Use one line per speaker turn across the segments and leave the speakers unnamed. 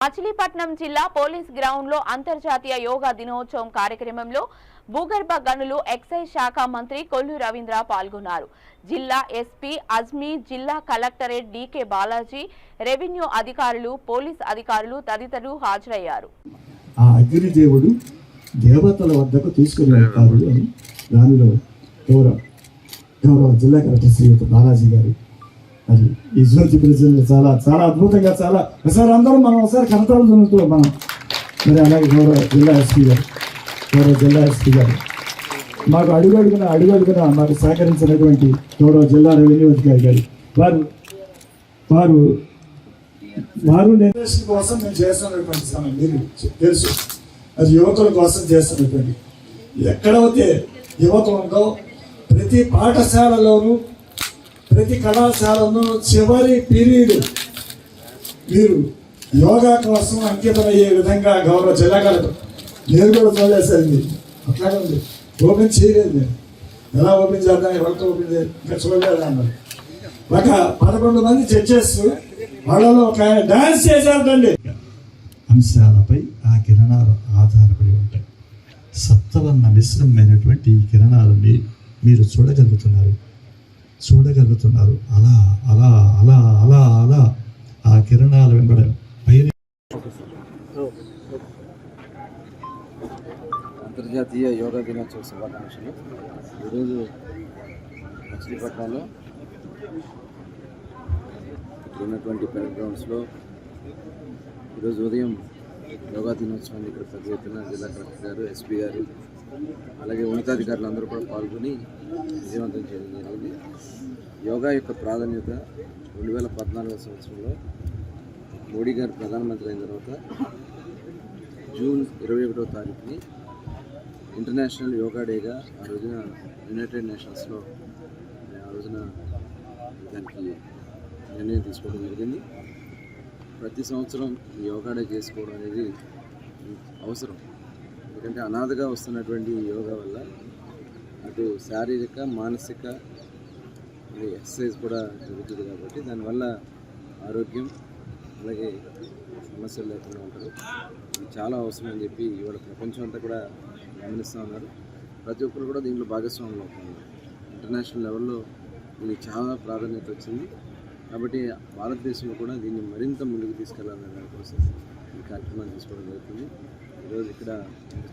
మచిలీపట్నం జిల్లా police ground లో అంతర్జాతీయ యోగా దినోత్సవం కార్యక్రమంలో భూగర్భ గనులు ఎక్సైజ్ శాఖ మంత్రి కొల్లు రవీంద్ర పాల్గొన్నారు. జిల్లా ఎస్పీ అజ్మీ, జిల్లా కలెక్టరేట్ డీకే బాలాజీ, రెవెన్యూ అధికారులు, పోలీస్ అధికారులు తదితరులు హాజరయ్యారు.
ఆ అగ్ని దేవుడు దేవతల వద్దకు తీసుకుని వెళ్తారు అని దానిలో గౌరవ జిల్లా కలెక్టర్ శ్రీయుత బాలాజీ గారు అది ఈ జ్యోతి ప్రజలు చాలా చాలా అద్భుతంగా చాలా ఒకసారి అందరూ మనం ఒకసారి కనతాలు జరుగుతూ మనం మరి అలాగే గౌరవ జిల్లా ఎస్పీ గారు మాకు అడుగడుగున మాకు సహకరించినటువంటి గౌరవ జిల్లా రెవెన్యూ అధికారి గారు వారు నిర్దేశం కోసం మేము చేస్తున్నటువంటి సమయం మీరు తెలుసు, అది యువకుల కోసం చేస్తున్నటువంటి ఎక్కడైతే యువత ఉందో ప్రతి పాఠశాలలోనూ ప్రతి కళాశాలలో చివరి పీరియడ్ మీరు యోగా కోసం అంకితమయ్యే విధంగా గౌరవ జిల్లా కలెక్టర్ నేను కూడా చూడలేసరికి అట్లాగే ఉంది. ఓపెన్ చేయలేదు, నేను ఎలా ఓపెన్ చేద్దాం, ఎవరితో ఓపెన్ చేయాలి ఇంకా చూడలేదు అన్నారు. ఒక 11 మంది జడ్జెస్ వాళ్ళలో ఒక ఆయన డాన్స్ చేశారండి. అంశాలపై ఆ కిరణాలు ఆధారపడి ఉంటాయి. సప్తవర్ణ మిశ్రమైనటువంటి ఈ కిరణాలని మీరు చూడగలుగుతున్నారు. అలా అలా అలా అలా అలా ఆ కిరణాలు వెంబడి పైన
అంతర్జాతీయ యోగా దినోత్సవ శుభాకాంక్షలు. ఈరోజు మచిలీపట్నంలో ఉన్నటువంటి పెరడ్ గ్రౌండ్స్లో ఈరోజు ఉదయం యోగా దినోత్సవాన్ని ఇక్కడ పెద్ద ఎత్తున జిల్లా కలెక్టర్ గారు, ఎస్పీ గారు, అలాగే ఉన్నతాధికారులు అందరూ కూడా పాల్గొని విజయవంతం చేయడం జరిగింది. యోగా యొక్క ప్రాధాన్యత 2014 సంవత్సరంలో మోడీ గారు ప్రధానమంత్రి అయిన తర్వాత జూన్ 21వ తారీఖుని ఇంటర్నేషనల్ యోగా డేగా ఆ రోజున యునైటెడ్ నేషన్స్లో ఆ రోజున దానికి నిర్ణయం తీసుకోవడం జరిగింది. ప్రతి సంవత్సరం యోగా డే చేసుకోవడం అనేది అవసరం. ఎందుకంటే అనాథగా వస్తున్నటువంటి యోగా వల్ల అటు శారీరక, మానసిక ఎక్సర్సైజ్ కూడా జరుగుతుంది. కాబట్టి దానివల్ల ఆరోగ్యం అలాగే సమస్యలు లేకుండా ఉంటారు. ఇది చాలా అవసరం అని చెప్పి ఇవాళ ప్రపంచం అంతా కూడా గమనిస్తూ ఉన్నారు. ప్రతి ఒక్కరు కూడా దీంట్లో భాగస్వాములు అవుతున్నారు. ఇంటర్నేషనల్ లెవెల్లో ఇది చాలా ప్రాధాన్యత వచ్చింది. కాబట్టి భారతదేశంలో కూడా దీన్ని మరింత ముందుకు తీసుకెళ్లాలనే దానికోసం ఈ కార్యక్రమాన్ని తీసుకోవడం జరుగుతుంది. ఈరోజు ఇక్కడ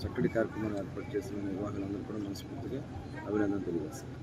చక్కటి కార్యక్రమాన్ని ఏర్పాటు చేసిన నిర్వాహకులందరూ కూడా మనస్ఫూర్తిగా అభినందన తెలియజేస్తారు.